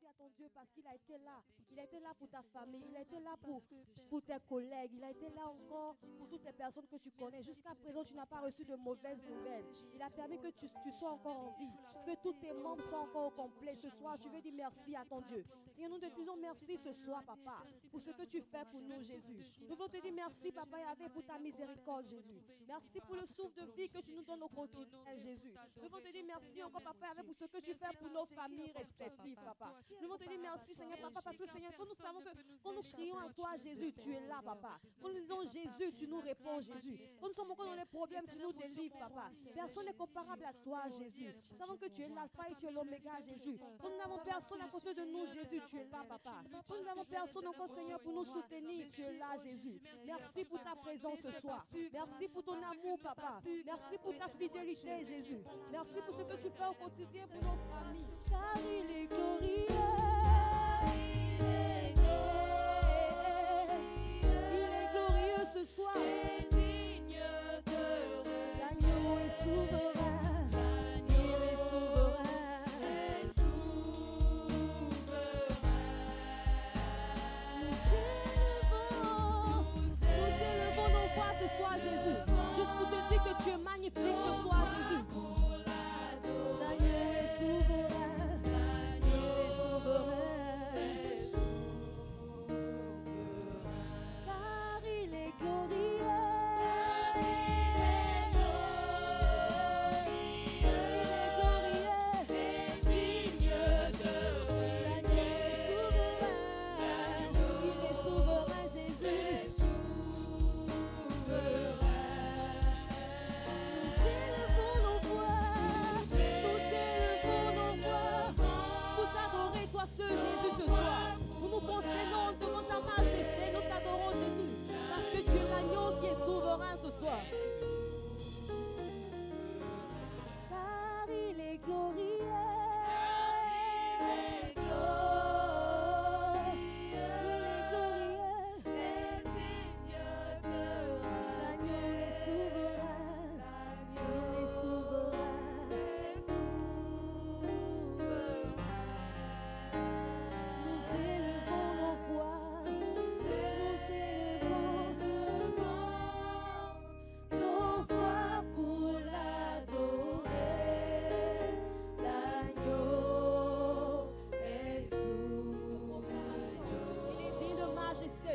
merci à ton Dieu parce qu'il a été là. Il a été là pour ta famille, il a été là pour tes collègues, il a été là encore pour toutes les personnes que tu connais. Jusqu'à présent, tu n'as pas reçu de mauvaises nouvelles. Il a permis que tu sois encore en vie, que tous tes membres soient encore au complet. Ce soir, tu veux dire merci à ton Dieu. Seigneur, nous te disons merci ce soir, Papa, pour ce que tu fais pour nous, Jésus. Nous voulons te dire merci, Papa Yahvé, pour ta miséricorde, Jésus. Merci pour le souffle de vie que tu nous donnes au quotidien, Jésus. Nous voulons te dire merci encore, Papa Yahvé, pour ce que tu fais pour nos familles respectives, Papa. Nous voulons te dire merci, Seigneur, Papa, parce que, Seigneur, quand nous savons que quand nous crions à toi, Jésus, tu es là, Papa. Quand nous disons Jésus, tu nous réponds, Jésus. Quand nous sommes encore dans les problèmes, tu nous délivres, Papa. Personne n'est comparable à toi, Jésus. Nous savons que tu es l'alpha et tu es l'oméga, Jésus. Quand nous n'avons personne à côté de nous, Jésus, tu es là, Papa. Quand nous n'avons personne encore, Seigneur, pour nous soutenir, tu es là, Jésus. Merci pour ta présence ce soir. Merci pour ton amour, Papa. Merci pour ta fidélité, Jésus. Merci pour ce que tu fais au quotidien pour nos familles. Car il est glorieux. Ce soir, digne de l'agneau est souverain, l'agneau est souverain, est souverain. Nous élevons nos voix ce soir, Jésus, juste pour te dire que tu es magnifique ce soir, Jésus. L'agneau est souverain, l'agneau est souverain. Ce soir, car il est glorieux, et digne de l'agneau est souverain, l'agneau est souverain, est souverain. Nous élevons nos voix, nous élevons nos voix pour l'adorer. L'agneau est souverain. Il est digne de majesté.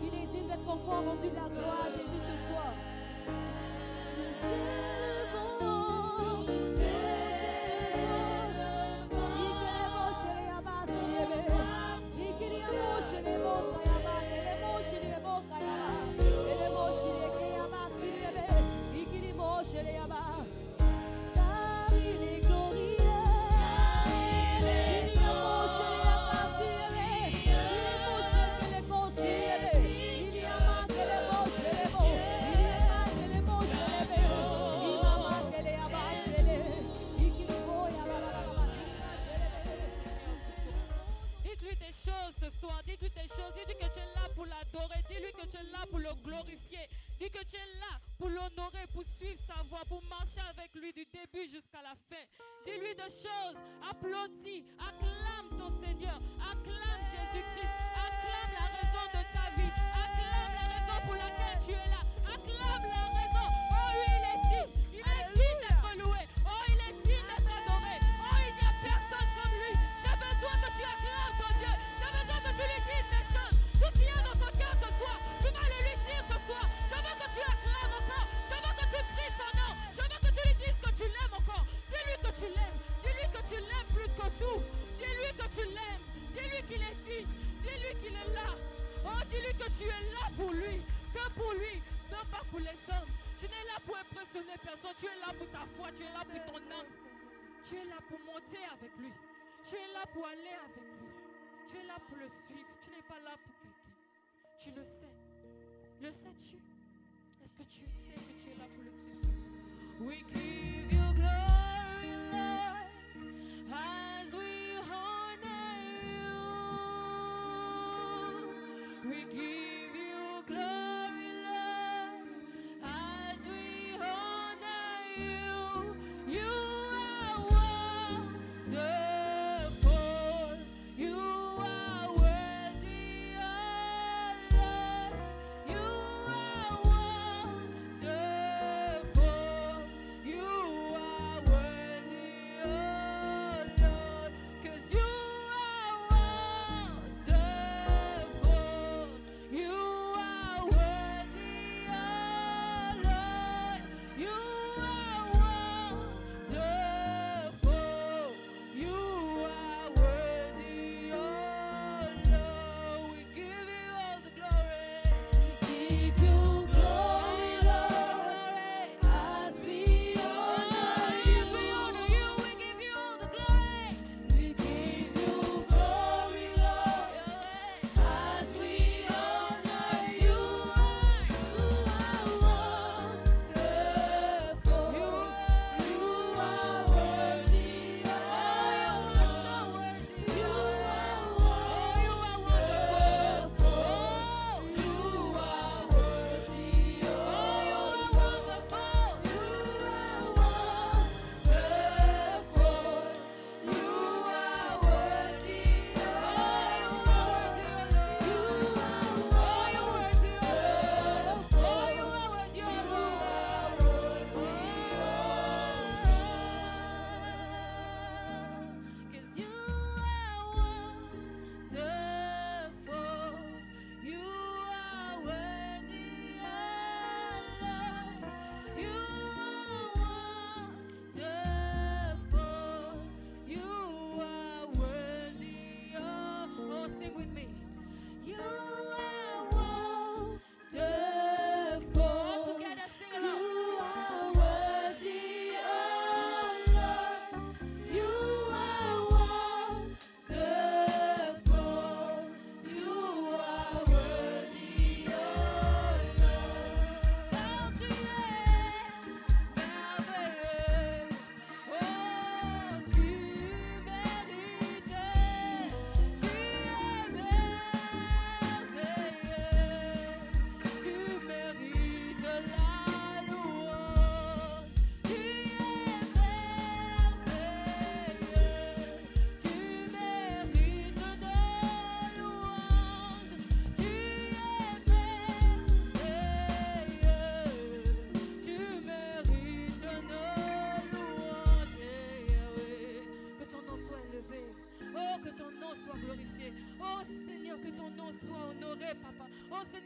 Il est digne d'être encore rendu la gloire, Jésus, ce soir. Nous élevons, nous élevons. Car il est glorieux, il est Dites-lui des choses ce soir, dites-lui des choses, dis-lui que tu es là pour l'adorer, dis-lui que tu es là pour le glorifier, dis que tu es là pour l'honorer, pour suivre sa voie, pour marcher avec lui du début jusqu'à la fin. Dis-lui des choses, applaudis, acclame ton Seigneur, acclame Jésus-Christ, acclame la raison de ta vie, acclame la raison pour laquelle tu es là, acclame la raison. Oh oui, il est digne d'être loué, oh il est digne d'être adoré, oh il n'y a personne comme lui. J'ai besoin que tu acclames ton Dieu, j'ai besoin que tu lui dises des choses, tout ce qu'il y a dans ton cœur ce soir, tu vas le lui dire ce soir. Je veux que tu acclames encore, je veux que tu cries son nom, je veux que tu lui dises que tu l'aimes encore. Dis-lui que tu l'aimes, dis-lui que tu l'aimes plus que tout, dis-lui que tu l'aimes, dis-lui qu'il est digne, dis-lui qu'il est là. Oh, dis-lui que tu es là pour lui, que pour lui, non pas pour les hommes. Tu n'es là pour impressionner personne, tu es là pour ta foi, tu es là pour ton âme. Tu es là pour monter avec lui, tu es là pour aller avec lui, tu es là pour le suivre, tu n'es pas là pour quelqu'un. Tu le sais. Le sais-tu? Est-ce que tu sais que tu es là pour le suivre? We give you glory, Lord, as we honor you. We give you glory, Lord, as we honor you. You are wonderful.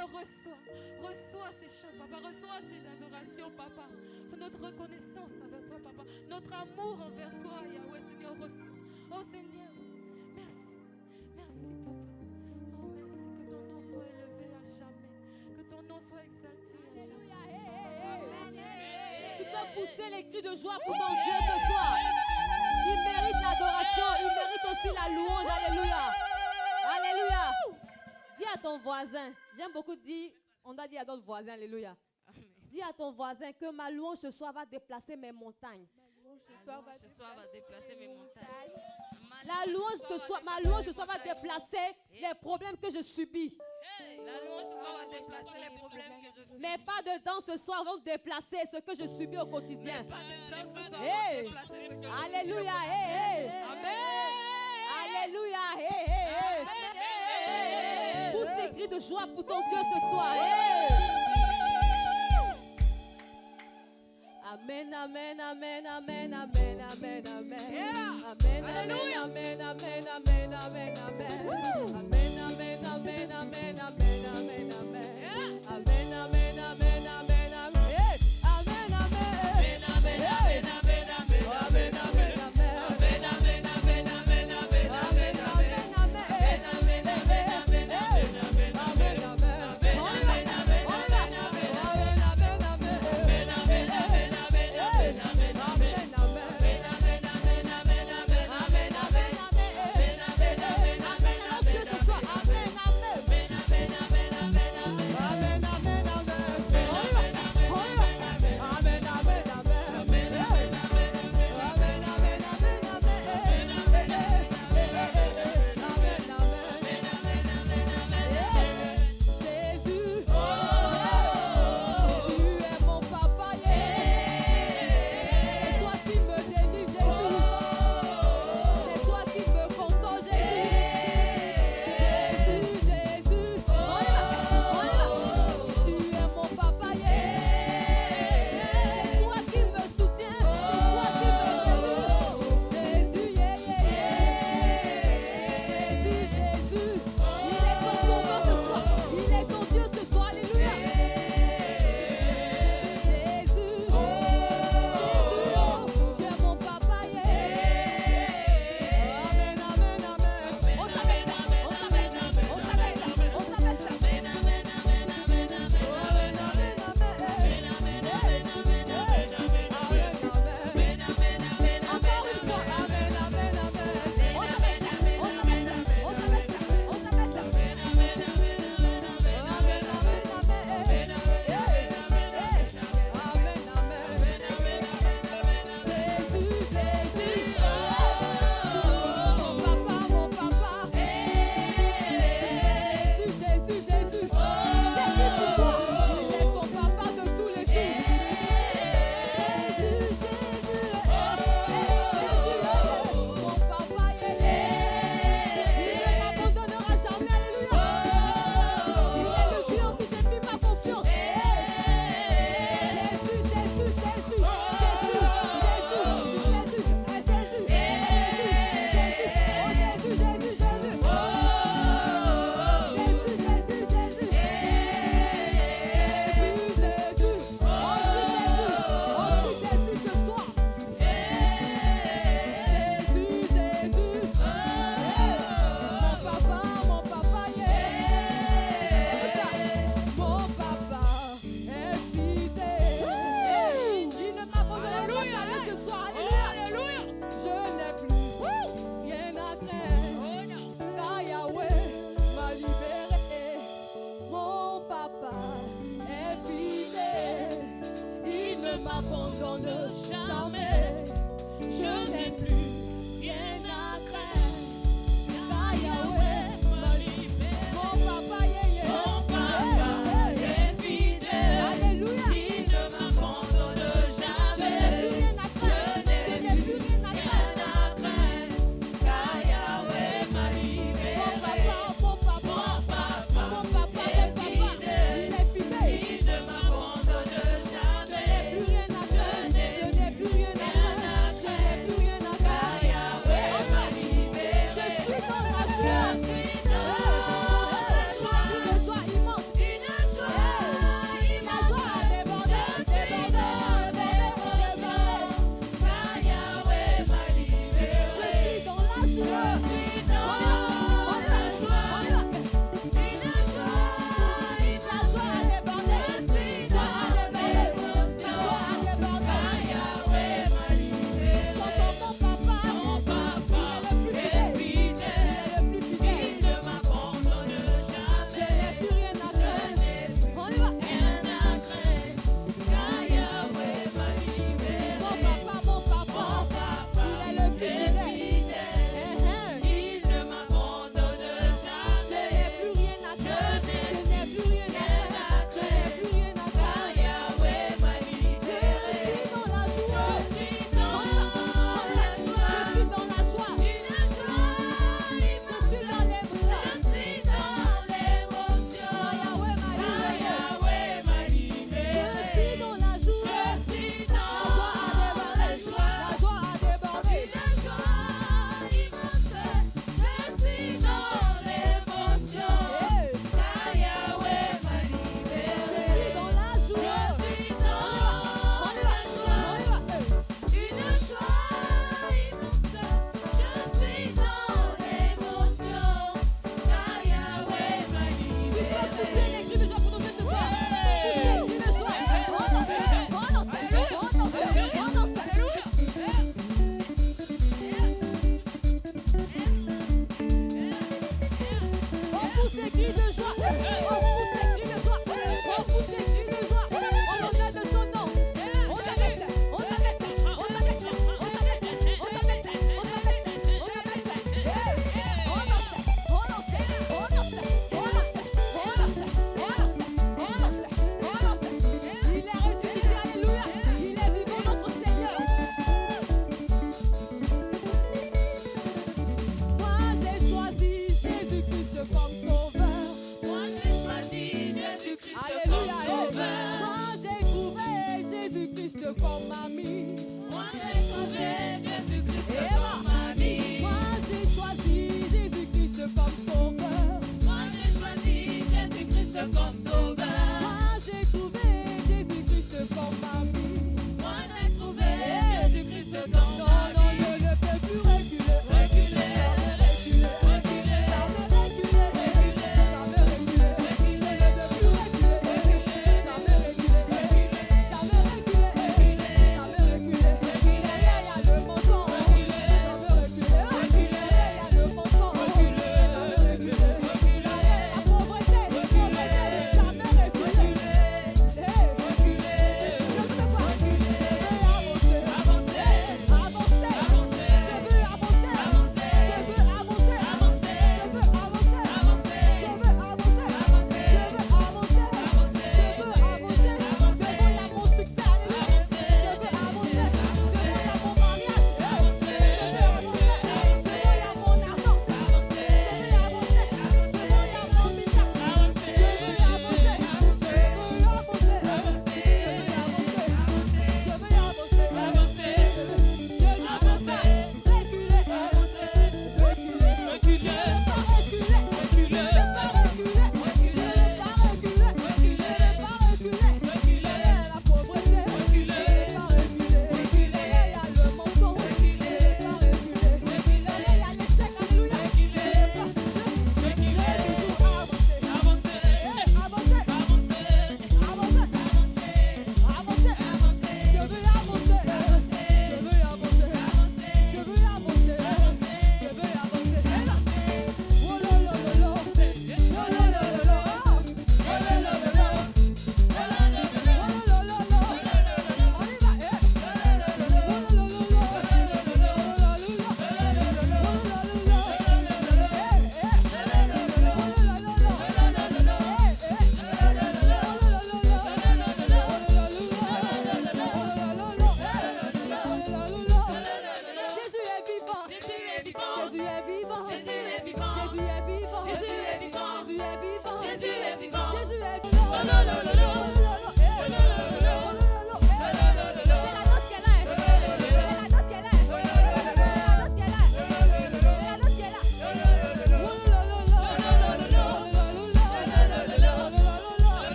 Seigneur, reçois ces chants, papa. Reçois cette adoration, papa. Pour notre reconnaissance envers toi, papa. Notre amour envers toi, Yahweh, Seigneur, reçois. Oh Seigneur, merci. Merci, papa. Oh, merci. Que ton nom soit élevé à jamais. Que ton nom soit exalté à jamais. Tu peux pousser les cris de joie pour ton Dieu ce soir. Il mérite l'adoration. Il mérite aussi la louange. Alléluia. Alléluia. Dis à ton voisin. J'aime beaucoup dire, on doit dire à notre voisin. Alléluia. Dis à ton voisin que ma louange ce soir va déplacer mes montagnes. Ce soir va déplacer mes montagnes. La louange ce soir, ma louange ce soir va déplacer les problèmes que je subis. La louange ce soir va déplacer les problèmes que je subis. Mais pas de danse ce soir vont déplacer ce que je subis au quotidien. Pas de danse ce soir Hey. va déplacer ce que je subis. Alléluia. Hey, hey. Amen. Alléluia. Hey, hey, hey. Pousse les cris de joie pour ton Dieu ce soir. Hey. Amen, amen, amen, amen, amen, amen, amen. Amen, amen, amen, amen, amen, amen, amen. Amen, amen, amen, amen, amen, amen, amen. Amen, amen, amen, amen, amen. Hey. Amen, amen. Amen, amen, amen, amen, amen. Amen, amen, amen. Amen, amen, amen, amen, amen. Amen, amen, amen. Amen, amen, amen, amen, amen. Amen, amen. Amen, amen, amen, amen.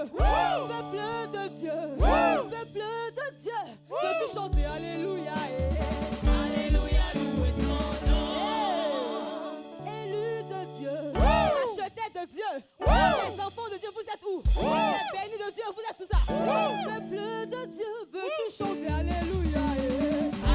Peuple de Dieu. Peuple de Dieu. Peux-tu chanter Alléluia? Alléluia, louez son nom. Élu de Dieu. Acheté de Dieu. Les enfants de Dieu, vous êtes où? Les bénis de Dieu, vous êtes tout ça. Peuple de Dieu. Veux-tu chanter Alléluia?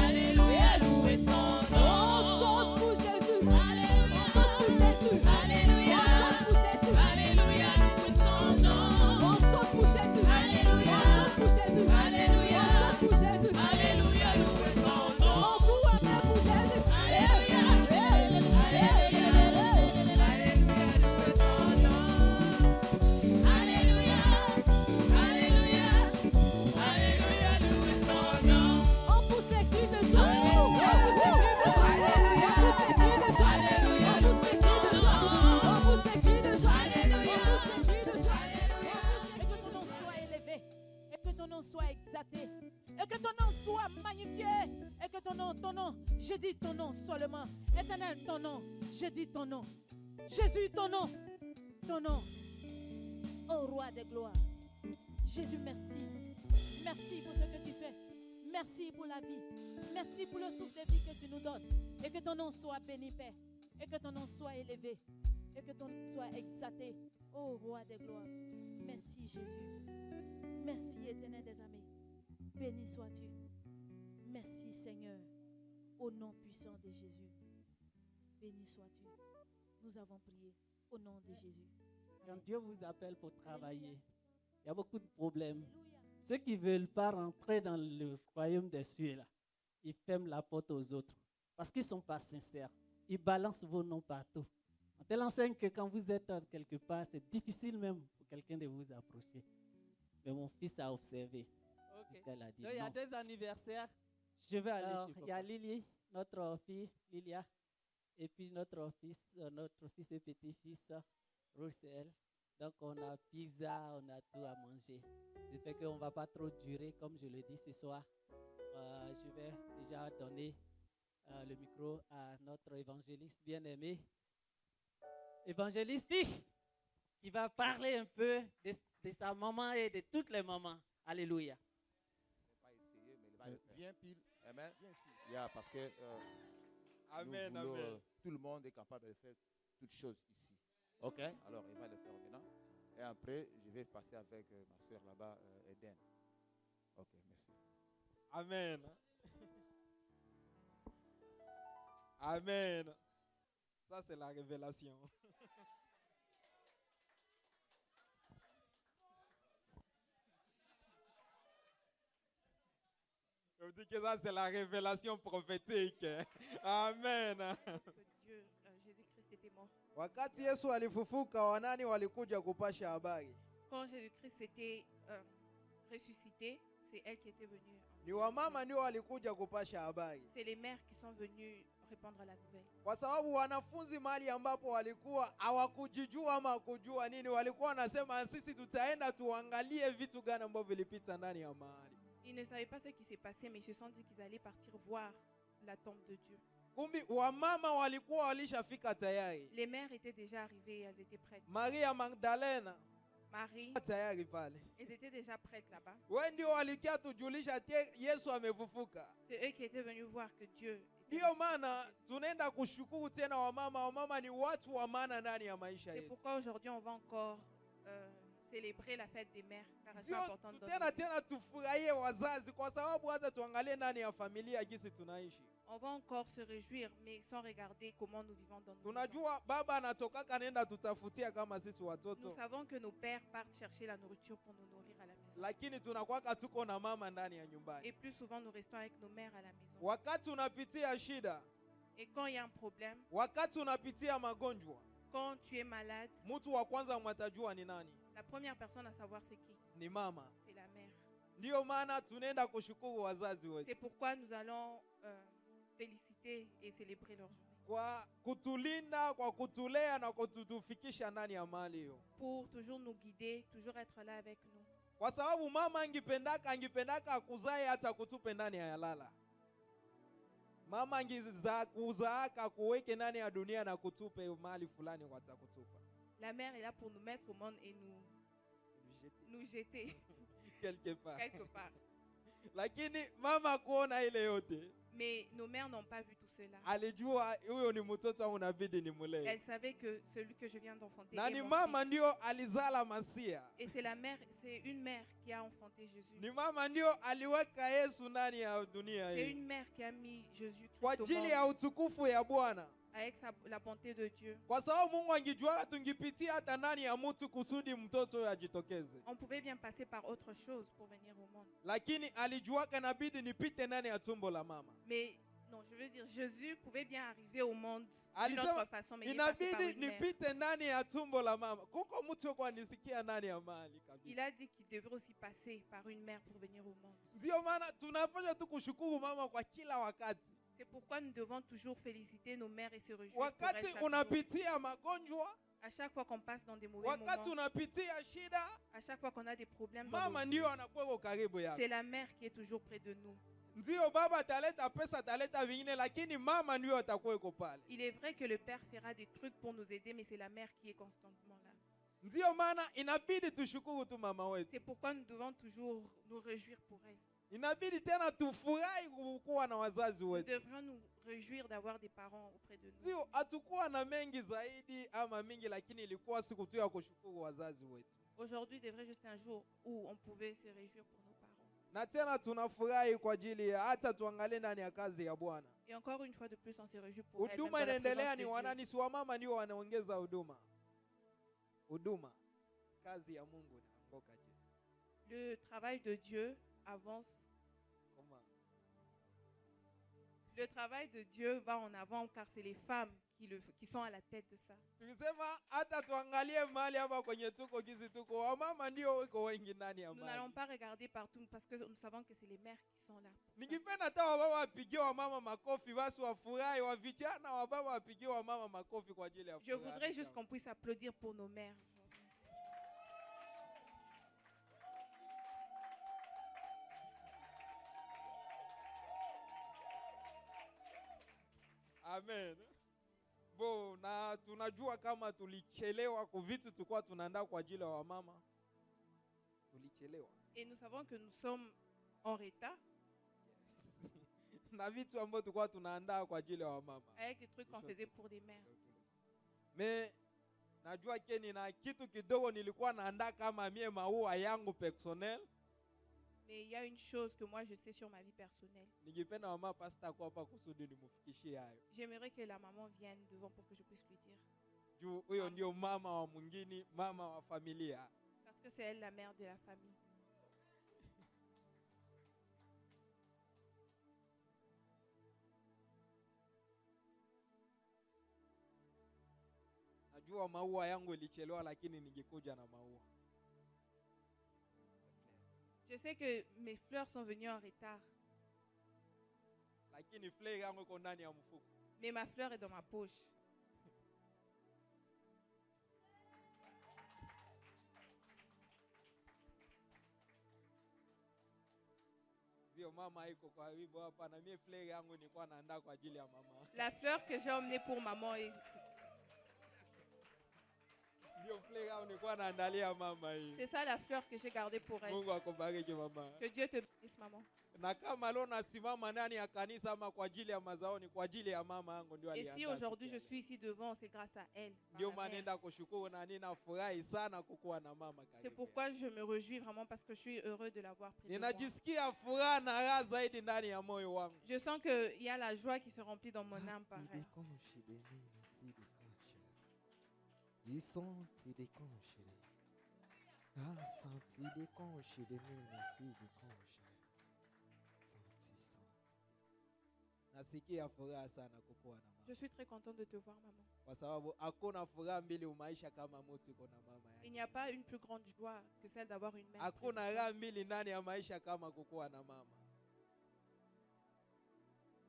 Alléluia, louez son On nom. saute pour Jésus. Alléluia, On saute pour Jésus. Alléluia, On saute pour Jésus. Alléluia, louez son nom. On saute pour Jésus. Alléluia, On saute pour Jésus. Alléluia, On saute pour Jésus. Alléluia, louez son On nom. court après pour Jésus. Alléluia, Alléluia, louez son nom. Alléluia, Alléluia, Alléluia, louez son nom. On pousse les cris de joie. On pousse les cris de joie. On pousse les cris de joie. Alléluia, On pousse les cris de joie. On pousse les cris de joie. Alléluia. On pousse les cris de joie. Et que ton nom soit élevé, et que ton nom soit exalté, et que ton nom soit magnifié, et que ton nom, je dis ton nom seulement. Éternel, ton nom, je dis ton nom. Jésus, ton nom, ô roi des gloires. Jésus, merci. Merci pour ce que tu fais. Merci pour la vie. Merci pour le souffle de vie que tu nous donnes. Et que ton nom soit béni, Père. Et que ton nom soit élevé. Et que ton nom soit exalté, ô roi des gloires. Merci, Jésus. Merci, éternel des armées. Béni sois-tu. Merci, Seigneur. Au nom puissant de Jésus. Béni sois-tu. Nous avons prié au nom de Jésus. Quand Dieu vous appelle pour travailler, il y a beaucoup de problèmes. Ceux qui ne veulent pas rentrer dans le royaume des cieux, là, ils ferment la porte aux autres parce qu'ils ne sont pas sincères. Ils balancent vos noms partout. On te l'enseigne que quand vous êtes quelque part, c'est difficile même pour quelqu'un de vous approcher. Mais mon fils a observé. Puisqu'elle a dit Donc, il y a non. 2 anniversaires. Je vais aller Alors, chez il papa. y a Lily, notre fille, Lilia, et puis notre fils et petit-fils, Roussel. Donc, on a pizza, on a tout à manger. Ce fait qu'on ne va pas trop durer, comme je le dis ce soir. Je vais déjà donner le micro à notre évangéliste bien-aimé, évangéliste fils, qui va parler un peu de sa maman et de toutes les mamans. Alléluia. Pas essayer, mais il va le faire. Viens pile. Amen. Viens ici. Yeah, parce que Amen, nous voulons, amen. tout le monde est capable de faire toutes choses ici. Ok? Alors, il va le faire maintenant. Et après, je vais passer avec ma soeur là-bas, Eden. Ok, merci. Amen. Amen. Ça, c'est la révélation. Je vous dis que ça, c'est la révélation prophétique. Amen. Que Dieu, Jésus-Christ était mort. Wakati Yesu alifufuka, wanani walikuja kupasha habari? Quand Jésus-Christ était ressuscité, c'est elle qui était venue. Ni wamama ndio walikuja kupasha habari, C'est les mères qui sont venues répandre la nouvelle. kwa sababu wanafunzi mahali ambapo walikuwa hawakujijua ama kujua nini, walikuwa wanasema sisi tutaenda tuangalie vitu gani ambavyo vilipita ndani ya mahali. Ils ne savaient pas ce qui s'est passé, mais ils se sont dit qu'ils allaient partir voir la tombe de Dieu. Kumbi wamama walikuwa walishafika tayari. Les mères étaient déjà arrivées, elles étaient prêtes. Maria Magdalena Marie, tayari pale. elles étaient déjà prêtes là-bas. Wewe ndio walikia tujulisha Yesu amefufuka. C'est eux qui étaient venus voir que Dieu était Ndio ressuscité. maana tunaenda kushukuru tena wamama. Wamama ni watu wa maana ndani ya maisha C'est yetu. pourquoi aujourd'hui on va encore célébrer la fête des mères, car elles sont Sio importantes dans tena notre vie. tena tufurahie wazazi, kwa sababu hata tuangalie ndani ya familia jinsi tunaishi. On va encore se réjouir, mais sans regarder comment nous vivons dans nos maisons. Tunajua baba anatokaka nenda tutafutia kama sisi Nous watoto, savons que nos pères partent chercher la nourriture pour nous nourrir à la maison. lakini tunakwaka tuko na mama ndani ya nyumbani. Et plus souvent, nous restons avec nos mères à la maison. Wakati unapitia shida, Et quand il y a un problème, wakati unapitia magonjwa, quand tu es malade, mtu wa kwanza mwatajua ni nani? la première personne à savoir c'est qui? Ni mama. C'est la mère. Ndiyo maana tunaenda kushukuru wazazi wetu C'est pourquoi nous allons féliciter et célébrer leur journée. kwa kutulinda, kwa kutulea na kutufikisha ndani ya mahali hiyo, Pour toujours nous guider, toujours être là avec nous. kwa sababu mama angipendaka akuzae hata kutupe ndani ya lala. Mama kuzaaka kuweke ndani ya dunia na kutupe mahali fulani watakutupa. La mère est là pour nous mettre au monde et nous nous jeter quelque part. quelque part. Lakini mama kuona ile yote, Mais nos mères n'ont pas vu tout cela. alijua huyo ni mtoto wangu inabidi nimulee. Elles savaient que celui que je viens d'enfanter Na est ni mon mama fils. ndio alizala Masia. Et c'est une mère qui a enfanté Jésus. Ni mama ndio aliweka Yesu ndani ya dunia C'est hii une mère qui a mis Jésus kwa Christ au ajili ya monde utukufu ya Bwana. avec la bonté de Dieu. Kwa sababu Mungu angejua tungipitia hata ndani ya mtu kusudi mtoto huyo ajitokeze. On pouvait bien passer par autre chose pour venir au monde. Lakini alijua inabidi nipite ndani ya tumbo la mama. Mais non, je veux dire, Jésus pouvait bien arriver au monde d'une Alisema autre façon, mais il est passé par inabidi une mère. nipite ndani ya tumbo la mama. Kuko mtu kwa nisikia ndani ya mali Il kabisa. a dit qu'il devrait aussi passer par une mère pour venir au monde. Ndio maana tunapaswa tu kushukuru mama kwa kila wakati. C'est pourquoi nous devons toujours féliciter nos mères et se réjouir pour elles Wakati chaque jour. unapitia magonjwa, À chaque fois qu'on passe dans des mauvais wakati moments, unapitia shida, à chaque fois qu'on a des problèmes dans mama nos ndio vies, anakuwa karibu yako. c'est la mère qui est toujours près de nous. Ndio baba ataleta pesa, ataleta vingine, lakini mama ndio atakuwa yuko pale. Il est vrai que le père fera des trucs pour nous aider, mais c'est la mère qui est constamment là. Ndio maana inabidi tushukuru tu mama wetu. C'est pourquoi nous devons toujours nous réjouir pour elle. Inabidi tena tufurahi kuwa na wazazi Nous wetu. devrions nous réjouir d'avoir des parents auprès de nous. Ndio hatukuwa na mengi zaidi ama mingi, lakini ilikuwa siku tu ya kushukuru wazazi wetu. Aujourd'hui devrait juste un jour où on pouvait se réjouir pour nos parents. Na tena tunafurahi kwa ajili ya hata tuangalie ndani ya kazi ya Bwana. Et encore une fois de plus, on se réjouit pour elle. même Huduma dans la inaendelea, présence ni de Dieu. wanani? Si wamama ndio wanaongeza huduma. Huduma, kazi ya Mungu inaanguka je? Le travail de Dieu avance. Koma. Le travail de Dieu va en avant car c'est les femmes qui sont à la tête de ça. Tukisema hata tuangalie mahali hapa kwenye tuko gizi tuko, wamama ndio wiko wengi ndani ya Nous n'allons mahali. pas regarder partout parce que nous savons que c'est les mères qui sont là. Ningependa hata wababa wapigie wamama makofi, basi wafurahi, wa vijana wababa wapigie wamama makofi kwa ajili ya Je furaha. voudrais juste qu'on puisse applaudir pour nos mères aujourd'hui. Amen. Bo, na tunajua kama tulichelewa kwa vitu tulikuwa tunaandaa kwa ajili ya wamama. Tulichelewa. Et nous savons que nous sommes en retard Na vitu ambavyo tulikuwa tunaandaa kwa ajili ya wamama. avec des trucs qu'on faisait pour des mères. Me najua keni na kitu kidogo nilikuwa naandaa kama mie maua yangu personnel. Mais il y a une chose que moi je sais sur ma vie personnelle. Ningependa mama pastor kwa hapa kusudi nimfikishie hayo. J'aimerais que la maman vienne devant pour que je puisse lui dire. Juu huyo ndio mama wa mwingine, mama wa familia. Parce que c'est elle la mère de la famille. Najua maua yangu ilichelewa, lakini ningekuja na maua. Je sais que mes fleurs sont venues en retard, Lakini flare yangu iko ndani ya mfuko. mais ma fleur est dans ma poche. Ndio mama iko kwa hivyo hapa, na mie flare yangu nilikuwa naandaa kwa ajili ya mama. La fleur que j'ai emmenée pour maman est... Ndio flare yangu nilikuwa naandalia mama hii. C'est ça la fleur que j'ai gardée pour elle. Mungu akubariki mama. Que Dieu te bénisse, maman. Na kama leo nasimama ndani ya kanisa ama kwa ajili ya mazao, ni kwa ajili ya mama yangu ndio Et aliandaa. si aujourd'hui je siku ya suis ici devant, c'est grâce à elle. par Ndio la maana mère. nenda kushukuru na ninafurahi sana kukuwa na mama C'est karibu. pourquoi je me réjouis vraiment parce que je suis heureux de l'avoir près de moi. Ninajisikia furaha na raha zaidi ndani ya moyo wangu. Je sens qu'il y a la joie qui se remplit dans mon âme par elle. Nasikia furaha sana kukuwa na mama. Je suis très contente de te voir, maman. Kwa sababu hakuna furaha mbili umaisha kama mtu iko na mama Il yake. n'y a pas une plus grande joie que celle d'avoir une mère. près de Hakuna soi. raha mbili ndani ya maisha kama kukuwa na mama.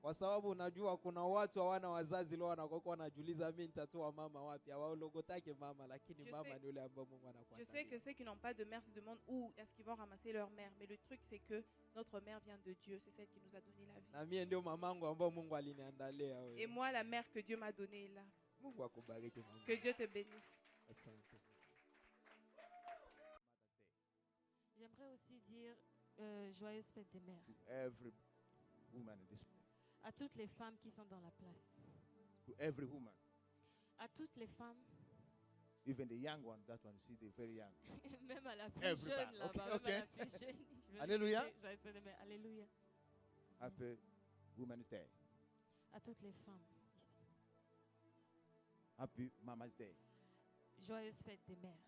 Kwa sababu unajua kuna watu hawana wazazi leo wanakuwa wanajiuliza mimi nitatoa mama wapi? Hawalogotake mama, lakini Je mama sais- ni yule ambaye Mungu Je sais anakuandalia. que ceux qui n'ont pas de mère se demandent où est-ce qu'ils vont ramasser leur mère. Mais le truc, c'est que notre mère vient de Dieu. C'est celle qui nous a donné la vie. Na mie ndio mamangu ambaye Mungu aliniandalia wewe. Et moi, la mère que Dieu m'a donnée est là. Mungu akubariki mama. Que Dieu te bénisse. Asante. J'aimerais aussi dire joyeuse fête des mères to every woman in this place. à toutes les femmes qui sont dans la place. To every woman. À toutes les femmes, Even the young one, that one, you see, they're very young. même à la plus Everybody. jeune là-bas, Okay, même okay. à la plus jeune. Je veux Alléluia. citer joyeuse fête des mères. Alléluia. Happy Women's Day. À toutes les femmes ici. Happy Mama's Day. Joyeuse fête des mères.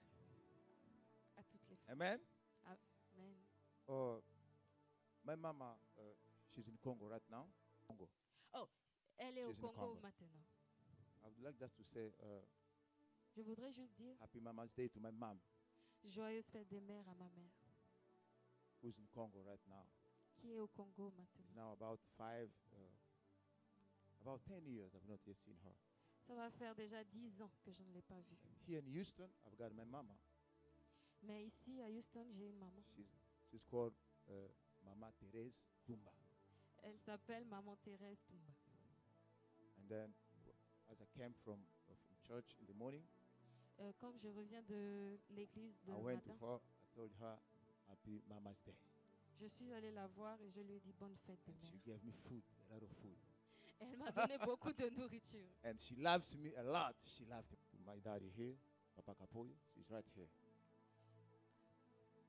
À toutes les femmes. Amen. Amen. My mama, she's in Congo right now. Congo. Elle est au She's in the Congo Congo. maintenant. I would like just to say Je voudrais juste dire Happy Mama's Day to my mom, joyeuse fête des mères à ma mère who's in Congo right now. qui est au Congo It's maintenant. now about 10 years I've not yet seen her. Ça va faire déjà 10 ans que je ne l'ai pas vue. Here in Houston, I've got my mama. Mais ici à Houston, j'ai une maman. She's called Mama Therese Tumba. Elle s'appelle Maman Thérèse Tumba. And then, as I came from church in the morning, Quand je reviens de l'église I le went to matin, her. I told her, Happy Mama's Day. je suis allée la voir et je lui ai dit bonne fête des And she mères. gave me food, a lot of food. Elle m'a donné beaucoup de nourriture. And she loves me a lot. She loved my daddy here, Papa Kapoyo. She's right here.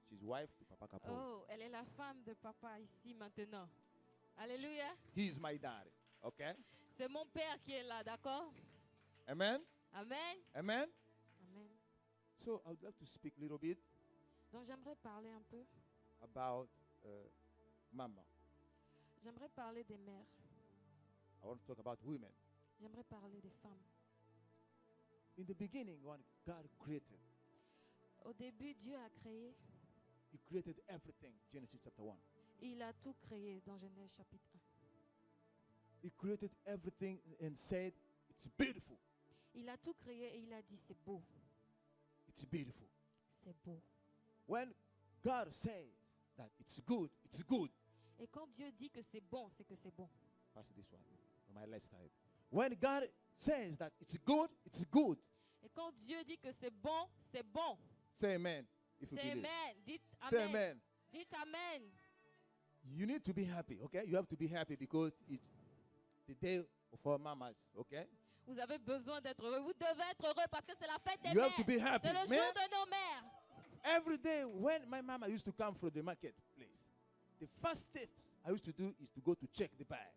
She's wife to Papa Kapoyo. Oh, elle est la femme de papa ici maintenant. Alléluia. He's my daddy. Okay? C'est mon père qui est là, d'accord? Amen? Amen. Amen? Amen. So I would like to speak a little bit Donc j'aimerais parler un peu. about Mama. J'aimerais parler des mères. I want to talk about women. J'aimerais parler des femmes. In the beginning, when God created, Au début, Dieu a créé. He created everything. Genesis chapter 1. Il a tout créé dans Genèse chapitre 1. He created everything and said, it's beautiful. Il a tout créé et il a dit c'est beau. It's beautiful. C'est beau. When God says that it's good, it's good. Et quand Dieu dit que c'est bon, c'est que c'est bon. Pass this one on my left side. When God says that it's good, it's good. Et quand Dieu dit que c'est bon, c'est bon. Say amen if you C'est believe. amen. Dites Say amen. amen. Dites amen. You need to be happy, okay? You have to be happy because it's the day of our mamas, okay? Vous avez besoin d'être heureux. Vous devez être heureux parce que c'est la fête des You have to be mères. happy. C'est le Man. jour de nos mères. Every day when my mama used to come from the marketplace, the first steps I used to do is to go to check the bag.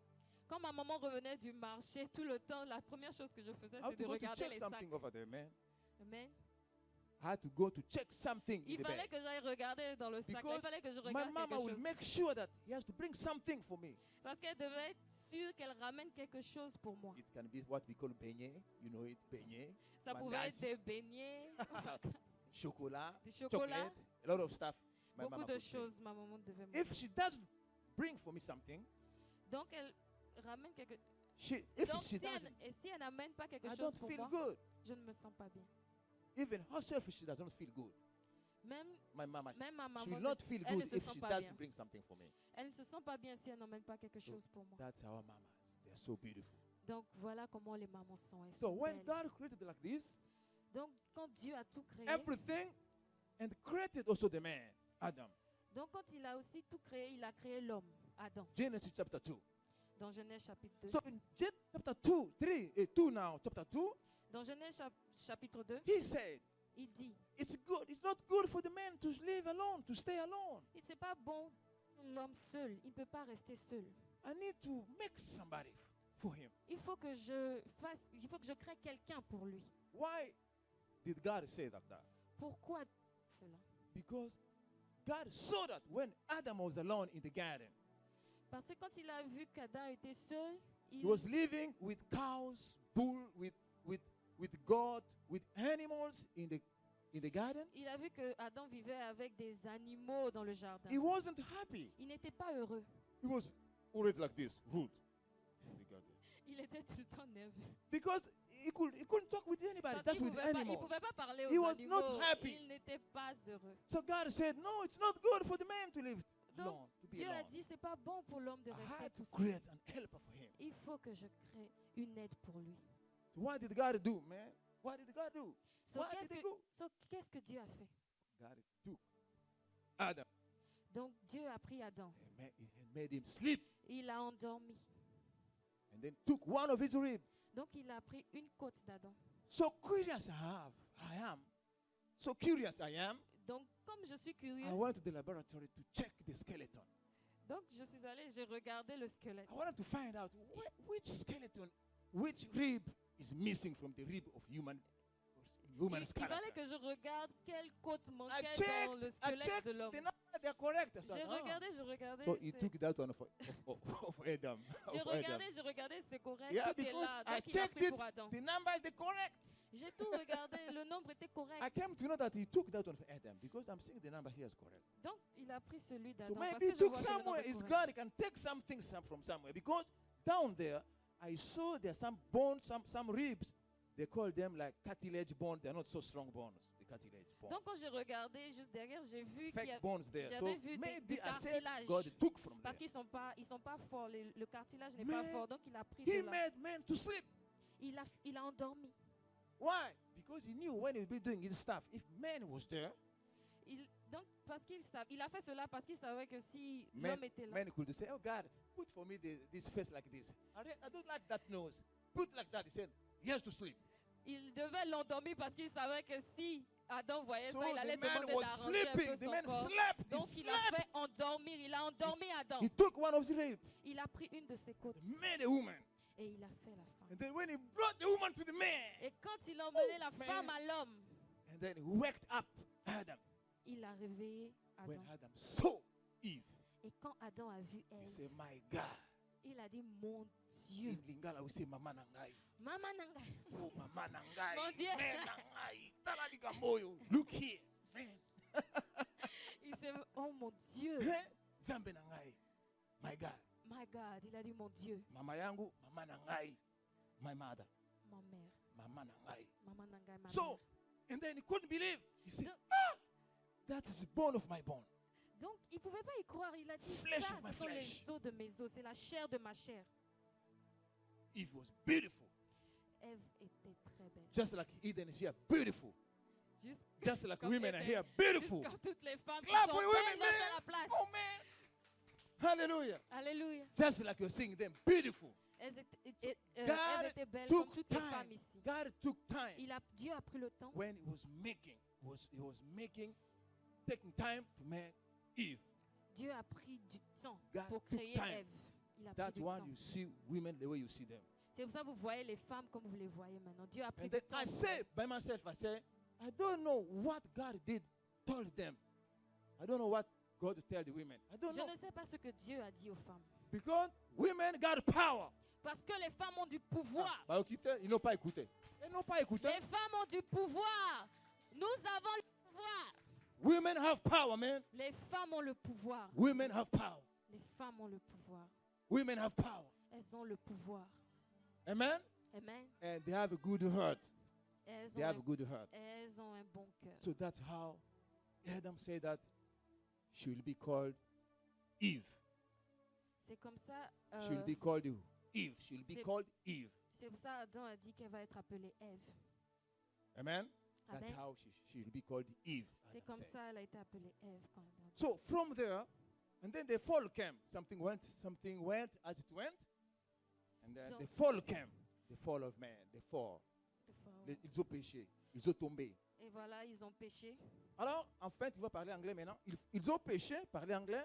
Quand ma maman revenait du marché, tout le temps, la première chose que je faisais, I had c'est to de go to regarder check les sacs. something over there, man. Amen. I had to go to check something in Il the fallait bag. que j'aille regarder dans le sac. Because Il fallait que je My regarde mama quelque will chose. make sure that he has to bring something for me. Parce qu'elle devait être sûre qu'elle ramène quelque chose pour moi. It can be what we call beignet, you know it, beignet, Ça pouvait être mandazi, des beignets, chocolat, du chocolat, chocolate, a lot of stuff. My beaucoup mama de could bring. choses ma maman devait me If she doesn't bring for me something, Donc elle ramène quelque if Donc she si elle, doesn't, et si elle n'amène pas quelque I chose don't pour feel moi, good. je ne me sens pas bien. Even herself, she doesn't feel good. Même, My mama, même ma she maman, will ne not s- feel elle ne good se if sent she pas doesn't bien. bring something for me. Elle ne se sent pas bien si elle n'emmène pas quelque chose pour moi. That's our mamas. They're so beautiful. Donc voilà comment les mamans sont. Elles So sont when belles. God created like this, Donc quand Dieu a tout créé, everything, and created also the man, Adam. donc quand il a aussi tout créé, il a créé l'homme, Adam, Genesis chapter 2. dans Genèse chapitre 2. So in Genesis chapter 2, 2 now, chapter 2, Dans Genèse chapitre 2, he said, il dit, it's good. It's not good for the man to live alone, to stay alone. c'est pas bon l'homme seul, il ne peut pas rester seul. I need to make somebody for him. Il faut que je crée quelqu'un pour lui. Why did God say like that? Pourquoi cela? Because God saw that when Adam was alone in the garden, Parce que quand il a vu qu'Adam était seul, he was living with cows, bull, with goat, with animals in the garden. il a vu que Adam vivait avec des animaux dans le jardin. He wasn't happy. Il n'était pas heureux. He was always like this, rude. Il était tout le temps nerveux. Because he couldn't talk with anybody, Parce just qu'il with ne animals. pouvait pas parler He aux was animaux. not happy. Il n'était pas heureux. So God said, no, it's not good for the man to live Donc, alone, to be Dieu a alone. dit, c'est pas bon pour l'homme de I rester had to tout seul. create an helper for him. Il faut que je crée une aide pour lui. So what did God do, man? What did God do? So, What qu'est-ce did he que, do? so, qu'est-ce que Dieu a fait? God took Adam Donc Dieu a pris Adam. and made him sleep. Il a endormi. And then took one of his ribs. Donc il a pris une côte d'Adam. So curious I am. So curious I am. Donc comme je suis curieux, I went to the laboratory to check the skeleton. donc je suis allée, j'ai regardé le squelette. I wanted to find out which skeleton, which rib is missing from the rib of human Il skeleton. fallait que je regarde quelle côte I manquait checked, dans le I squelette checked de l'homme. the number, they're correct. I said, J'ai "Ah." regardé. So he c'est- took that one of Adam. J'ai of Adam. regardé, c'est correct, Yeah, tout est because là. I Donc il a checked pris it, pour Adam. the number is correct. J'ai tout regardé, le nombre était correct. I came to know that he took that one for Adam because I'm seeing the number here is correct. Donc il a pris celui So d'Adam. Parce maybe he que je took vois que le nombre somewhere. est It's correct. God. He can take something from somewhere because down there I saw there's some bones, some ribs. They call them like cartilage bones. They're not so strong bones. The cartilage bones. Donc quand j'ai regardé juste derrière, j'ai vu qu'il y Fake a bones there. So j'avais vu maybe du I said cartilage. God took from Parce there. qu'ils sont pas forts, le cartilage n'est pas Man, fort, donc il a pris He de là. made men to sleep. Il a endormi. Why? Because he knew when he would be doing his stuff. If man was there, Donc parce il a fait cela parce qu'il savait que si men, l'homme était là, men could say, "Oh God, put for me this face like this. I don't like that nose. Put like that." He said, "He has to sleep." il devait l'endormir parce qu'il savait que si Adam voyait So ça, il allait the man demander was d'arranger un peu sleeping. The son man corps. slept. He Donc il a slept. fait endormir, il a endormi Adam. He took one of his ribs, Il a pris une de ses côtes made a woman. et il a fait la femme. And then when he brought the woman to the man, Et quand il a emmené la man. femme à l'homme, and then he waked up Adam. il a réveillé When Adam. Adam saw Eve, Et quand Adam a vu he Ève, said, "My God." il a dit, mon Dieu, In Lingala, we say, "Mama nangai." Mama Nanga. Oh, Mama nangai. Mon Dieu. Man nangai. Tala liga moyo. Look here, man. Il s'est, oh mon Dieu, Eh? Zambe nangai. My God. my God, il a dit, mon Dieu, Mama yangu, mama nangai. My mother, ma mère, mama nangai. Mama Nanga, ma So, mère. and then he couldn't believe. He said, Donc- that is the bone of my bone. Donc, il ne pouvait pas y croire. Il a dit, Flesh ça, of my ce sont flesh. les os de mes os, c'est la chair de ma chair. Eve was beautiful. Ève était très belle. Just like Eden is here, beautiful. Juste, Just like comme women are Ève, here, juste beautiful. comme toutes les femmes qui Clap sont for belles women, dans man. la place. Oh, man. Hallelujah. Alléluia. Just like you're seeing them, beautiful. Elles God étaient belles took comme toutes les time. femmes ici. God took time Dieu a pris le temps when he was taking time to make Eve. Dieu a pris du temps God pour took créer time. Ève. Il a pris That's du why temps. you see women the way you see them. C'est pour ça que vous voyez les femmes comme vous les voyez maintenant. Dieu a pris And du then temps. I say by myself, I don't know what God told them. I don't know what God tell the women. I don't Je know. ne sais pas ce que Dieu a dit aux femmes. Because women got power. Parce que les femmes ont du pouvoir. Bah, ils n'ont pas écouté. Ils n'ont pas écouté. Les femmes ont du pouvoir. Nous avons le pouvoir. Women have power, man. Les femmes ont le pouvoir. Women have power. Les femmes ont le pouvoir. Women have power. Elles ont le pouvoir. Amen. Amen. And they have a good heart. Elles They ont, have a good heart. elles ont un bon cœur. So that's how Adam said that she will be called Eve. C'est comme ça. She will be called Eve. She will be c'est- called Eve. C'est pour ça Adam a dit qu'elle va être appelée Ève. Amen. That's Amen. how she will be called Eve. C'est Adam comme said. ça elle a été appelée Ève quand Adam. So from there, and then the fall came. Something went as it went. And then Donc- the fall came. The fall of man. The fall. Toutefois, Ils ont péché. Ils ont tombé. Et voilà, ils ont péché. Alors, en fait, il va parler anglais maintenant. Ils ont péché, parler anglais.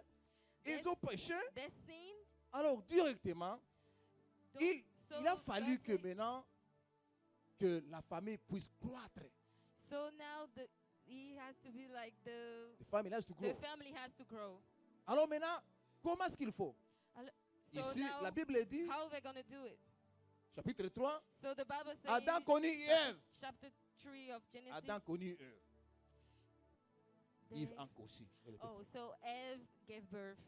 Ils ont péché. They sinned. Alors, directement, Donc, il a so fallu God que said- maintenant, que la famille puisse croître. So now he has to be like The family has to grow. the family has to grow. Alors maintenant, comment est-ce qu'il faut? So Ici, now, la Bible dit, how are they going to do it? chapitre 3, So the Bible says Adam connut Ève. chapter 3 of Genesis. Adam connut Ève. they- Yves encore aussi. Elle était Oh, so Eve gave birth.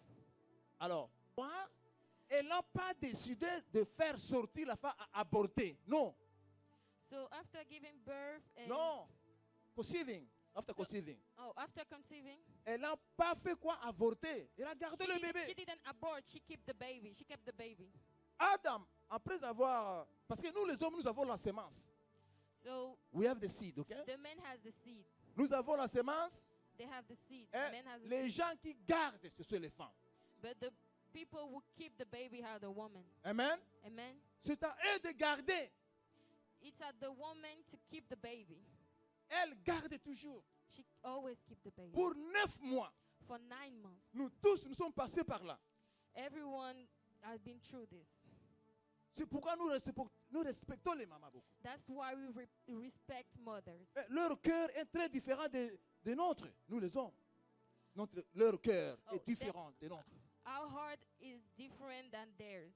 Alors, moi, elle n'a pas décidé de faire sortir la femme à aborter. Non, So after giving birth and non. Conceiving. After So- conceiving. after conceiving, Elle n'a pas fait quoi avorter. Elle a gardé le she bébé. didn't abort. She kept the baby. She kept the baby. Adam, après avoir... Parce que nous, les hommes, nous avons la sémence. So We have the seed, okay? the man has the seed. Nous avons la sémence. they have the seed. Et Men has the les seed. gens qui gardent, ce sont les femmes. But the people who keep the baby are the woman. Amen. Amen. C'est à eux de garder. It's at the woman to keep the baby. Elle garde toujours. She always keep the baby. Pour 9 mois, For 9 months. nous tous, nous sommes passés par là. Everyone has been through this. C'est pourquoi nous respectons les mamans beaucoup. That's why we respect mothers. Leur cœur est très différent de nôtre, nous les hommes. Leur cœur Oh, est différent de nôtre. Our heart is different than theirs.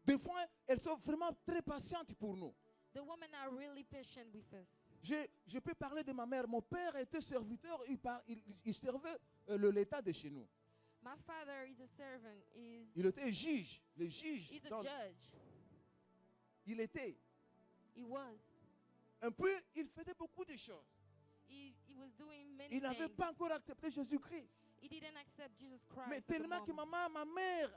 Des fois, elles sont vraiment très patientes pour nous. The women are really patient with us. Je peux parler de ma mère. Mon père était serviteur, il servait l'État de chez nous. My father is a servant. Il était juge, le juge. He's a judge. Il était. He was. Un peu, il faisait beaucoup de choses. He was doing many Il n'avait things. pas encore accepté Jésus-Christ. He didn't accept Jesus Christ. Mais at the tellement que moment. ma mère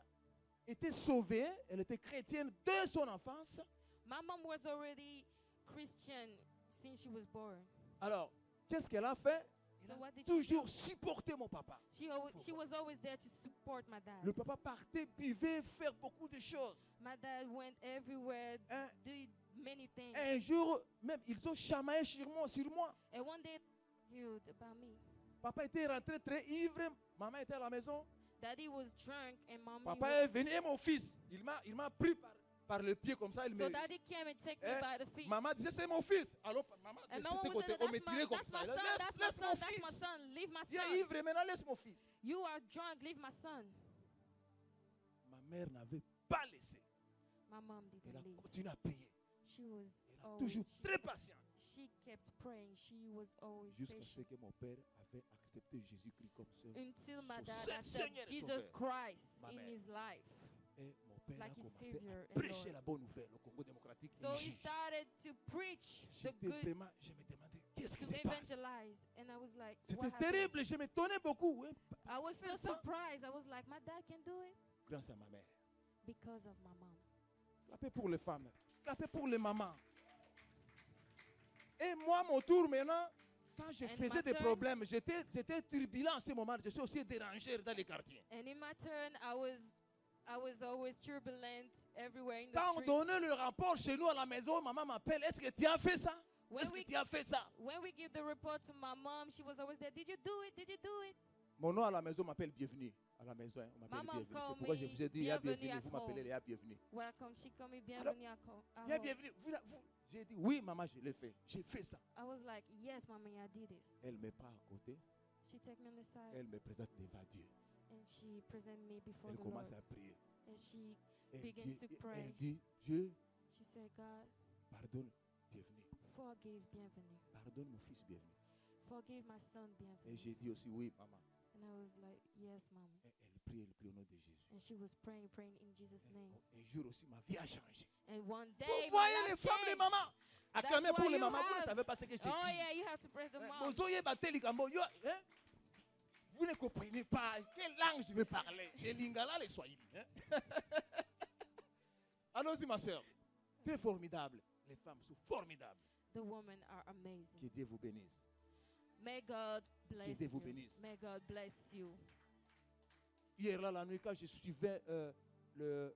était sauvée, elle était chrétienne dès son enfance. My mom was already Christian since she was born. Alors, qu'est-ce qu'elle a fait? So what did she Toujours do? supporté mon papa. She was always there to support my dad. Le papa partait, buvait, faire beaucoup de choses. My dad went everywhere, Un, did many things. un jour, même, ils ont chamaillé sur moi. And one day, cute about me. Papa était rentré très ivre, maman était à la maison. Daddy was drunk and mommy Papa was... est venu et mon fils, il m'a pris par le pied comme ça. Il So me, daddy came and took me by the feet. maman disait c'est mon fils. Alors maman And de mama ce was côté, like, on me tirait comme that's ça. my son, that's my Laisse son, mon that's my fils. son, leave my Il est son. ivre, maintenant laisse mon fils. You are drunk, leave my son. Ma mère n'avait pas laissé. My mom Elle didn't a leave. continué à prier. She was Elle a always, toujours très patiente. she kept praying. She was always Jusqu'à ce patient. que mon père avait accepté Jésus-Christ comme seul. Until my son dad seul accepted Seigneur et Jesus sauveur. Christ Ma in mère. his life. Et mon père Like a his commencé Savior à and prêcher Lord. la bonne nouvelle au Congo démocratique. So he started to preach the J'étais good, vraiment, je me demandais qu'est-ce qui to se passe. evangelize. And I was like, what C'était happened? terrible, je m'étonnais beaucoup. Hein. I was so Faire ça. surprised. I was like, my dad can do it Grâce à ma mère. because of my mom. Clapez pour les femmes. Clapez pour les mamans. Et moi, mon tour maintenant, quand je And faisais my des turn. problèmes, j'étais turbulent en ce moment. Je suis aussi dérangé dans les quartiers. And in my turn, I was always turbulent everywhere in the Quand on streets. donnait le rapport chez nous à la maison, maman m'appelle. Est-ce que tu as fait ça? When Est-ce que we- tu as fait ça? When we give the report to my mom, she was always there. Did you do it? Did you do it? Mon nom à la maison m'appelle Bienvenue. À la maison, hein, on m'appelle Maman Bienvenue. call C'est pourquoi je me vous ai dit, il y a Bienvenue Bienvenue. at Vous m'appelez home. Léa Bienvenue. Welcome. She called me bienvenue à Il y a home. Bienvenue. J'ai dit, oui, maman, je l'ai fait. J'ai fait ça. I was like, yes, mommy, I did this. Elle me prend à côté. She took me on the side Elle me présente devant Dieu. and she presented me before Elle the commence Lord. à prier. And she Elle begins to pray. elle dit, Dieu, She said, God, pardonne Bienvenue. forgive bienvenue. Pardonne mon fils Bienvenue. Forgive my son Et bienvenue. j'ai dit aussi, oui, maman. And I was like, yes, mom. Et elle prie au nom de Jésus. And she was praying in Jesus' name. Un jour aussi, ma vie a changé. And one day, Vous my voyez life les femmes, les changed. mamans. Acclamez That's pour why les you mamans. Vous ne have- savez pas ce que j'ai Oh dit. yeah, you have to praise the mom. Mozoye bateli kambo, yo, hein? Vous ne comprenez pas quelle langue je vais parler. Les lingala, les swahili. Hein? Allons-y, ma soeur. Très formidable. Les femmes sont formidables. The women are amazing. Que Dieu vous bénisse. May God bless Dieu vous you. bénisse. May God bless you. Hier, là, la nuit, quand je suivais le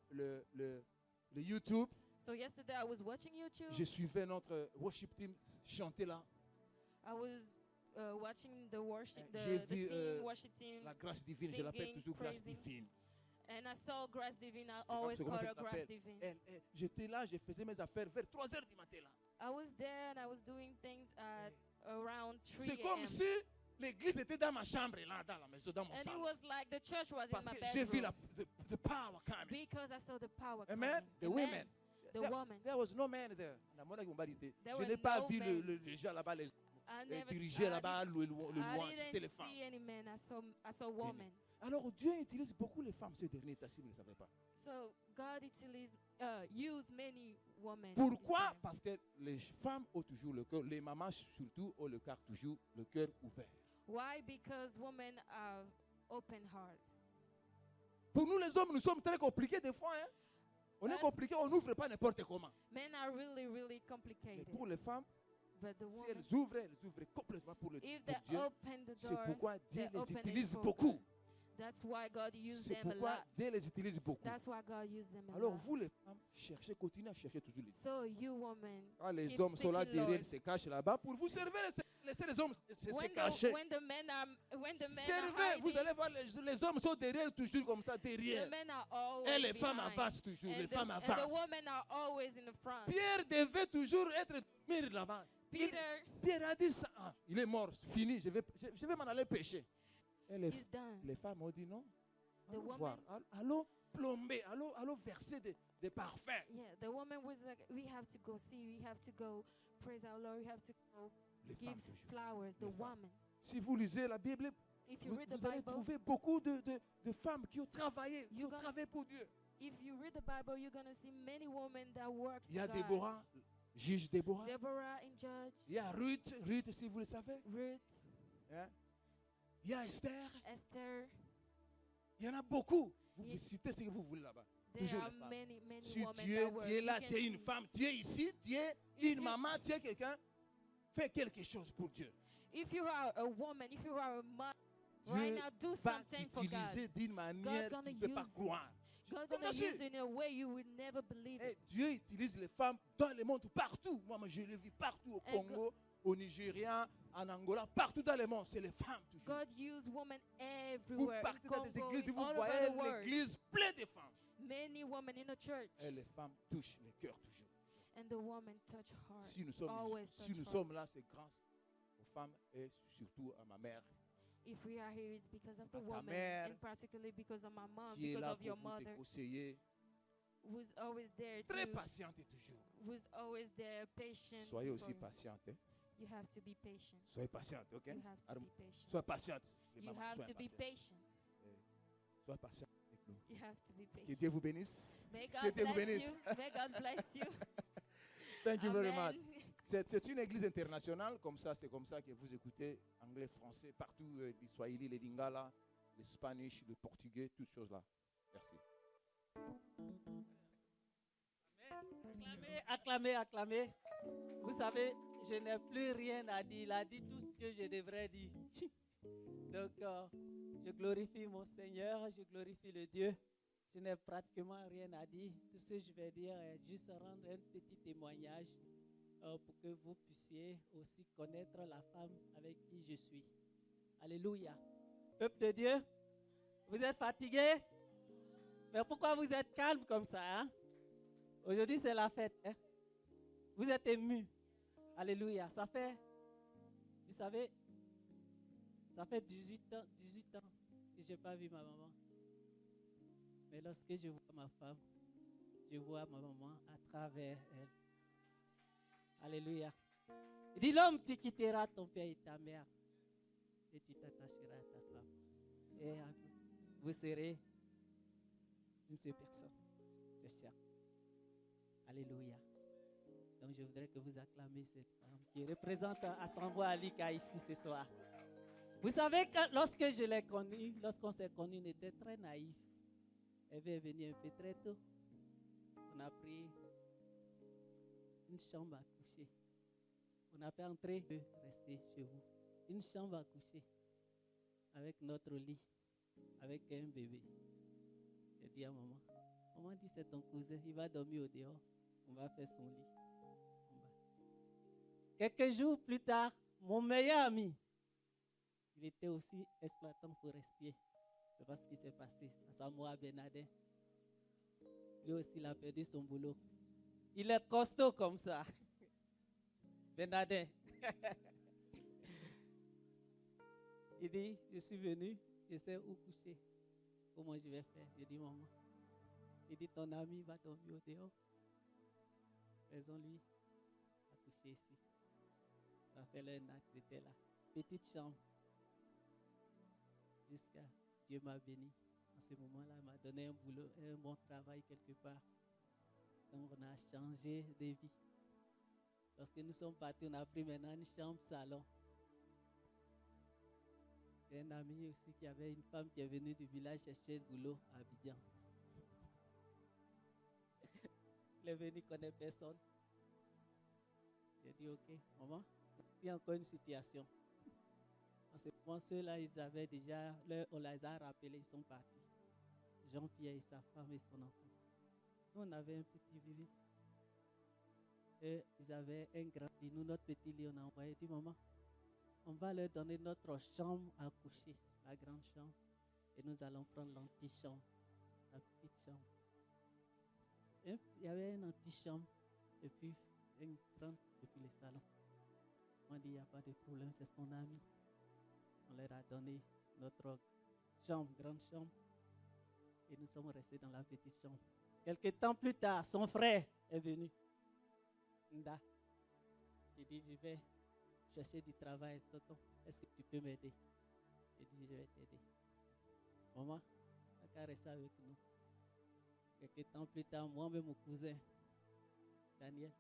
YouTube, So yesterday I was watching YouTube. je suivais notre worship team chanter là. I was watching the worship, J'ai the vu, team worship team, La grâce divine, je l'appelle singing, toujours grâce praising. divine. and I saw Grace Divine. I comme always ça, call comment her ça Grace s'appelle. Divine. J'étais là, je faisais mes affaires vers 3h du matin là. I was there and I was doing things at around 3 C'est comme a.m. si l'église était dans ma chambre là, dans la maison, dans mon And it salon. was like the church was Parce in my que j'ai vu bedroom the power coming. because I saw the power Amen. coming. The Amen. women. The There- woman. There was no man there. There Je were n'ai pas no vu men. les gens là-bas, les I never, diriger là-bas, le I louange, c'était les didn't femmes. see any men. I saw women. Alors Dieu utilise beaucoup les femmes ces derniers temps, si vous ne le savez pas. So God use many women. Pourquoi? this time. Parce que les femmes ont toujours le cœur, les mamans surtout ont le cœur toujours le cœur ouvert. Why? Because women have open heart. Pour nous les hommes, nous sommes très compliqués des fois. Hein? On est Us- compliqués, on n'ouvre pas n'importe comment. Men are really, really Mais complicated. pour les femmes, But the si women, elles ouvrent complètement pour le If pour they Dieu, open the c'est door, pourquoi Dieu they les open it utilise for beaucoup. God. That's why God used C'est them a pourquoi lot. Dieu les utilise beaucoup. That's why God used them a Alors lot. vous les femmes, cherchez, continuez à chercher toujours les hommes. So you women, Quand les keep hommes sont là seeking derrière, Lord. ils se cachent là-bas pour vous servir, laissez les hommes se cacher. when the men are Servez, vous hiding, allez voir, les hommes sont derrière, toujours comme ça, the derrière. men are always Et les femmes behind. avancent toujours, les And femmes the avancent. women are always in the front. Pierre devait toujours être dormir là-bas. Peter, Pierre a dit ça. Ah, il est mort, fini, je vais m'en aller pêcher. Et is done. les femmes ont dit non. The Allons woman- voir, allons plomber, allons verser des parfums. Yeah, the woman was like, we have to go see, we have to go praise our Lord, we have to go Les give femmes toujours. flowers. The Les femmes. woman. Si vous lisez la Bible, If you vous, read the vous allez Bible, trouver beaucoup de femmes qui ont travaillé, You're gonna- pour Dieu. if you read the Bible, you're gonna see many women that work Il y a for God. Déborah, juge Déborah. Deborah in Judge, Il y a Ruth si vous le savez. Ruth, Hein? Il y a Esther. Esther. Il y en a beaucoup. Vous Yeah. citez ce que vous voulez là-bas. There Toujours are les femmes. many Si women tu es, that work. tu es là, You tu can es une see. femme, tu es ici, tu es If une you- maman, tu es quelqu'un, fais quelque chose pour Dieu. If you are a woman, if you are a mother, Dieu right now do va something for God. t'utiliser d'une manière gonna que tu ne peux pas use- croire. God's Comme gonna ça, use you in a way you would never believe Eh, it. Dieu utilise les femmes dans le monde, partout. Moi, je le vis partout, au Et Congo, au Nigeria, en Angola, partout dans le monde. C'est les femmes toujours. God used women Vous everywhere. In partez dans des Congo, églises et in vous all voyez over the world. l'église pleine de femmes. Many women in the church. Et les femmes touchent les cœurs toujours. And the women touch heart. Si nous sommes, Always si touch nous heart. sommes là, c'est grâce aux femmes et surtout à ma mère If we are here, it's because of the à ta woman, mère and particularly because of my mom, qui est because là of pour your vous mother, conseiller. who's always there Très to, patiente toujours. who's always there, patient. Soyez for aussi you. patiente. Hein. You have to be patient. Soyez patiente, ok? You have to Alors, be patient. soyez patiente. Les You mamans, have soyez to be patientes. patient. Soyez patiente avec nous. You have to be Que patient. Dieu vous bénisse. May Que God Dieu vous bless bénisse. you. May God bless you. Thank you very much. Amen. C'est une église internationale, comme ça, c'est comme ça que vous écoutez anglais, français, partout, le swahili, le lingala, le spanish, le portugais, toutes choses là. Merci. Acclamez, acclamez, acclamez. Vous savez, je n'ai plus rien à dire. Il a dit tout ce que je devrais dire. Donc, je glorifie mon Seigneur, je glorifie le Dieu. Je n'ai pratiquement rien à dire. Tout ce que je vais dire est juste rendre un petit témoignage pour que vous puissiez aussi connaître la femme avec qui je suis. Alléluia. Peuple de Dieu, vous êtes fatigués? Mais pourquoi vous êtes calme comme ça, hein? Aujourd'hui, c'est la fête. Hein? Vous êtes émus. Alléluia. Ça fait, vous savez, ça fait 18 ans que je n'ai pas vu ma maman. Mais lorsque je vois ma femme, je vois ma maman à travers elle. Alléluia. Il dit, l'homme, tu quitteras ton père et ta mère et tu t'attacheras à ta femme. Et vous serez une seule personne. C'est cher. Alléluia. Donc je voudrais que vous acclamiez cette femme qui représente Assemblée Alika ici ce soir. Vous savez, lorsque je l'ai connue, lorsqu'on s'est connus, on était très naïfs. Elle est venue un peu très tôt. On a pris une chambre à coucher. On n'a pas entré de rester chez vous. Une chambre à coucher avec notre lit, avec un bébé. J'ai dit à maman, maman dit c'est ton cousin, il va dormir au dehors. On va faire son lit. Quelques jours plus tard, mon meilleur ami, il était aussi exploitant forestier. C'est pas ce qui s'est passé. À Samoa Benadin. Lui aussi, il a perdu son boulot. Il est costaud comme ça. Benadin. Il dit, je suis venu, je sais où coucher. Comment je vais faire? J'ai dit, maman. Il dit, ton ami va dormir au dehors. Faisons-lui à coucher ici. Ça fait un an qu'ils étaient là. Petite chambre. Jusqu'à Dieu m'a béni. En ce moment-là, il m'a donné un boulot, un bon travail quelque part. Donc on a changé de vie. Lorsque nous sommes partis, on a pris maintenant une chambre salon. J'ai un ami aussi qui avait une femme qui est venue du village chercher le boulot à Abidjan. Il est venu, il ne connaît personne. J'ai dit, ok, maman, il y a encore une situation. En ce moment, ceux-là, ils avaient déjà, on les a rappelés, ils sont partis. Jean-Pierre et sa femme et son enfant. Nous, on avait un petit bébé. Et ils avaient un grand lit. Nous, notre petit lit, on a envoyé du moment. On va leur donner notre chambre à coucher, la grande chambre. Et nous allons prendre l'antichambre, la petite chambre. Et il y avait une antichambre, et puis une grande, et puis le salon. On dit, il n'y a pas de problème, c'est ton ami. On leur a donné notre chambre, grande chambre. Et nous sommes restés dans la petite chambre. Quelques temps plus tard, son frère est venu. Nda. Il dit, je vais chercher du travail. Tonton, est-ce que tu peux m'aider? Il dit, je vais t'aider. Maman, tu as qu'à rester avec nous. Quelques temps plus tard, moi-même, mon cousin, Daniel,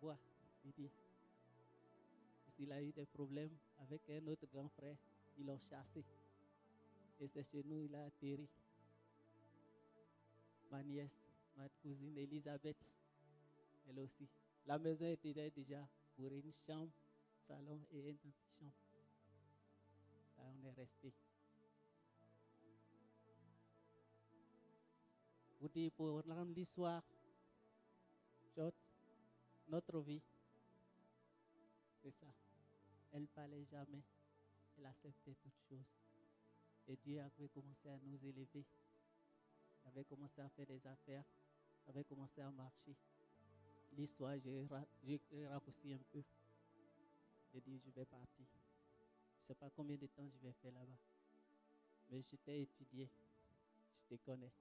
bois, il dit, s'il a eu des problèmes avec un autre grand frère, ils l'ont chassé. Et c'est chez nous, il a atterri. Ma nièce, ma cousine Elisabeth, elle aussi. La maison était déjà pour une chambre, salon et une antichambre. Là, on est resté. Vous dites, pour rendre l'histoire short, notre vie, c'est ça. Elle ne parlait jamais. Elle acceptait toutes choses. Et Dieu avait commencé à nous élever. Il avait commencé à faire des affaires. Ça avait commencé à marcher. L'histoire, j'ai raccourci un peu. J'ai dit, je vais partir. Je ne sais pas combien de temps je vais faire là-bas. Mais j'étais étudié. Je te connais.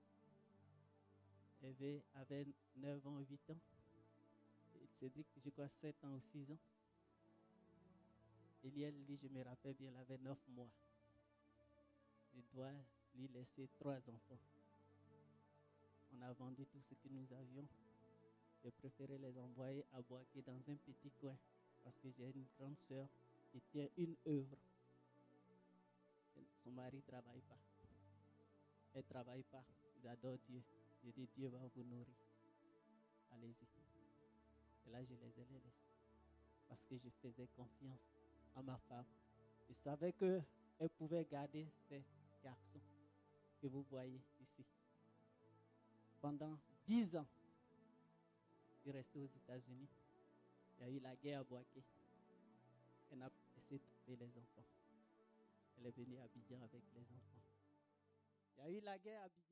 Eve avait 9 ans, 8 ans. Et Cédric, je crois, 7 ans ou 6 ans. Eliel, lui, je me rappelle bien, il avait 9 mois. Je dois lui laisser 3 enfants. On a vendu tout ce que nous avions. J'ai préféré les envoyer à Boaké dans un petit coin parce que j'ai une grande sœur qui tient une œuvre. Son mari ne travaille pas. Elle ne travaille pas. Ils adorent Dieu. J'ai dit, Dieu va vous nourrir. Allez-y. Et là, je les ai laissés parce que je faisais confiance à ma femme. Je savais qu'elle pouvait garder ces garçons que vous voyez ici. Pendant 10 ans, je suis resté aux États-Unis. Il y a eu la guerre à Boaké. Elle n'a pas laissé tomber les enfants. Elle est venue à Abidjan avec les enfants. Il y a eu la guerre à Abidjan.